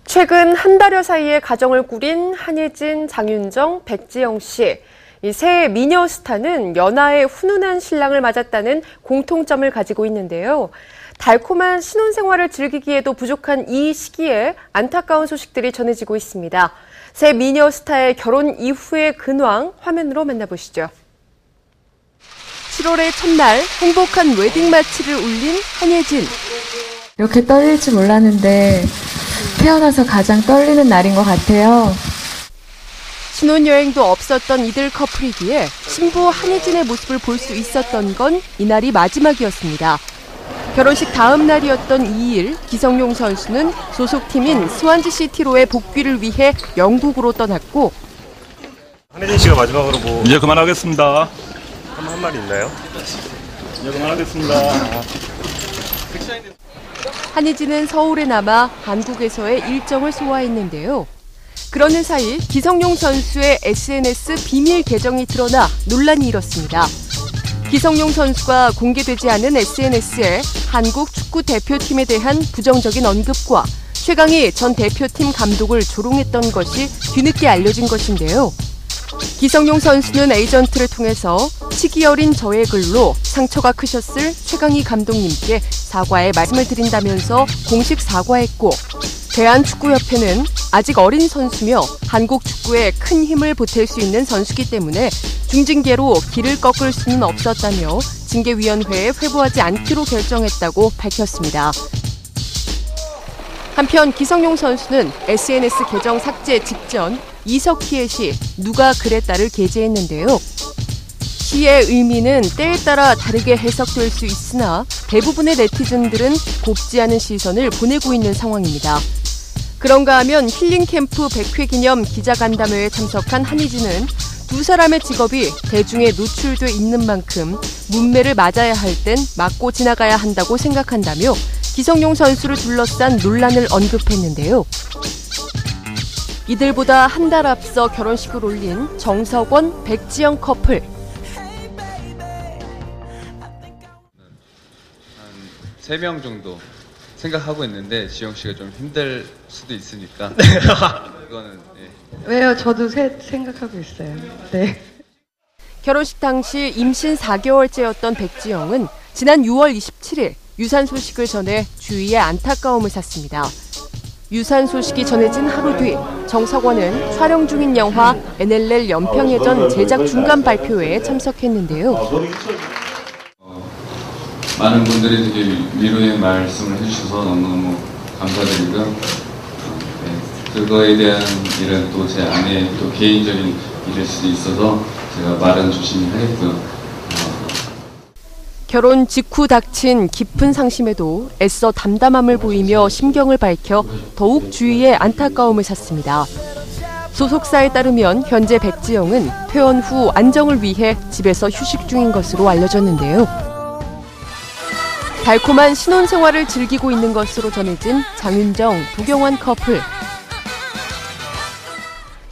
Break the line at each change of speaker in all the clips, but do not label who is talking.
최근 한 달여 사이에 가정을 꾸린 한예진, 장윤정, 백지영 씨. 이 새 미녀 스타는 연하의 훈훈한 신랑을 맞았다는 공통점을 가지고 있는데요. 달콤한 신혼생활을 즐기기에도 부족한 이 시기에 안타까운 소식들이 전해지고 있습니다. 새 미녀 스타의 결혼 이후의 근황 화면으로 만나보시죠. 7월의 첫날 행복한 웨딩 마치를 울린 한예진.
이렇게 떨릴 줄 몰랐는데 태어나서 가장 떨리는 날인 것 같아요.
신혼여행도 없었던 이들 커플이기에 신부 한예진의 모습을 볼 수 있었던 건 이날이 마지막이었습니다. 결혼식 다음 날이었던 2일, 기성용 선수는 소속팀인 스완지 시티로의 복귀를 위해 영국으로 떠났고
한예진 씨가 마지막으로
이제 그만하겠습니다.
한 말이 있나요?
이제 그만하겠습니다.
한예진은 서울에 남아 한국에서의 일정을 소화했는데요. 그러는 사이 기성용 선수의 SNS 비밀 계정이 드러나 논란이 일었습니다. 기성용 선수가 공개되지 않은 SNS에 한국 축구 대표팀에 대한 부정적인 언급과 최강희 전 대표팀 감독을 조롱했던 것이 뒤늦게 알려진 것인데요. 기성용 선수는 에이전트를 통해서 치기 어린 저의 글로 상처가 크셨을 최강희 감독님께 사과의 말씀을 드린다면서 공식 사과했고, 대한축구협회는 아직 어린 선수며 한국 축구에 큰 힘을 보탤 수 있는 선수기 때문에 중징계로 길을 꺾을 수는 없었다며 징계위원회에 회부하지 않기로 결정했다고 밝혔습니다. 한편 기성용 선수는 SNS 계정 삭제 직전 이석희의 시 누가 그랬다를 게재했는데요. 시의 의미는 때에 따라 다르게 해석될 수 있으나 대부분의 네티즌들은 곱지 않은 시선을 보내고 있는 상황입니다. 그런가 하면 힐링캠프 100회 기념 기자간담회에 참석한 한예진은 두 사람의 직업이 대중에 노출돼 있는 만큼 문매를 맞아야 할 땐 맞고 지나가야 한다고 생각한다며 기성용 선수를 둘러싼 논란을 언급했는데요. 이들보다 한 달 앞서 결혼식을 올린 정석원, 백지영 커플.
한 3명 정도 생각하고 있는데 지영 씨가 좀 힘들 수도 있으니까 이거는
왜요? 저도 생각하고 있어요. 네.
결혼식 당시 임신 4개월째였던 백지영은 지난 6월 27일 유산 소식을 전해 주위에 안타까움을 샀습니다. 유산 소식이 전해진 하루 뒤 정석원은 촬영 중인 영화 NLL 연평해전 제작 중간 발표회에 참석했는데요.
많은 분들이 되게 위로의 말씀을 해주셔서 너무너무 감사드리고요. 그거에 대한 일은 또 제 아내의 또 개인적인 일일 수도 있어서 제가 말은 조심히 하겠고요.
결혼 직후 닥친 깊은 상심에도 애써 담담함을 보이며 심경을 밝혀 더욱 주위에 안타까움을 샀습니다. 소속사에 따르면 현재 백지영은 퇴원 후 안정을 위해 집에서 휴식 중인 것으로 알려졌는데요. 달콤한 신혼생활을 즐기고 있는 것으로 전해진 장윤정, 도경환 커플.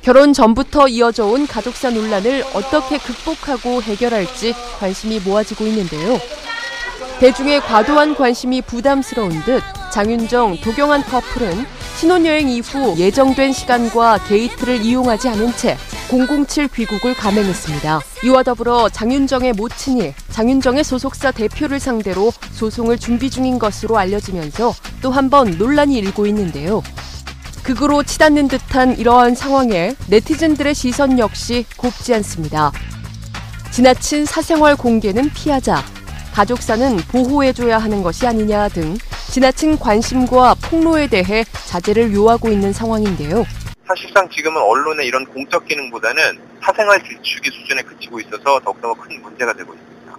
결혼 전부터 이어져 온 가족사 논란을 어떻게 극복하고 해결할지 관심이 모아지고 있는데요. 대중의 과도한 관심이 부담스러운 듯 장윤정, 도경환 커플은 신혼여행 이후 예정된 시간과 게이트를 이용하지 않은 채 007 귀국을 감행했습니다. 이와 더불어 장윤정의 모친이 장윤정의 소속사 대표를 상대로 소송을 준비 중인 것으로 알려지면서 또 한 번 논란이 일고 있는데요. 극으로 치닫는 듯한 이러한 상황에 네티즌들의 시선 역시 곱지 않습니다. 지나친 사생활 공개는 피하자, 가족사는 보호해줘야 하는 것이 아니냐 등 지나친 관심과 폭로에 대해 자제를 요하고 있는 상황인데요.
사실상 지금은 언론의 이런 공적 기능보다는 사생활 길쭉이 수준에 그치고 있어서 더욱더 큰 문제가 되고 있습니다.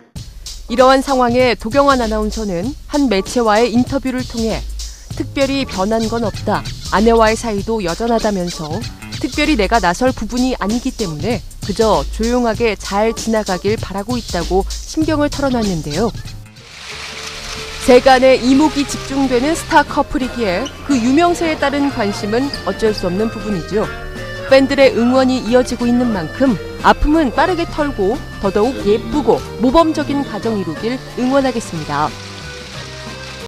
이러한 상황에 도경환 아나운서는 한 매체와의 인터뷰를 통해 특별히 변한 건 없다. 아내와의 사이도 여전하다면서 특별히 내가 나설 부분이 아니기 때문에 그저 조용하게 잘 지나가길 바라고 있다고 심경을 털어놨는데요. 세간의 이목이 집중되는 스타 커플이기에 그 유명세에 따른 관심은 어쩔 수 없는 부분이죠. 팬들의 응원이 이어지고 있는 만큼 아픔은 빠르게 털고 더더욱 예쁘고 모범적인 가정 이루길 응원하겠습니다.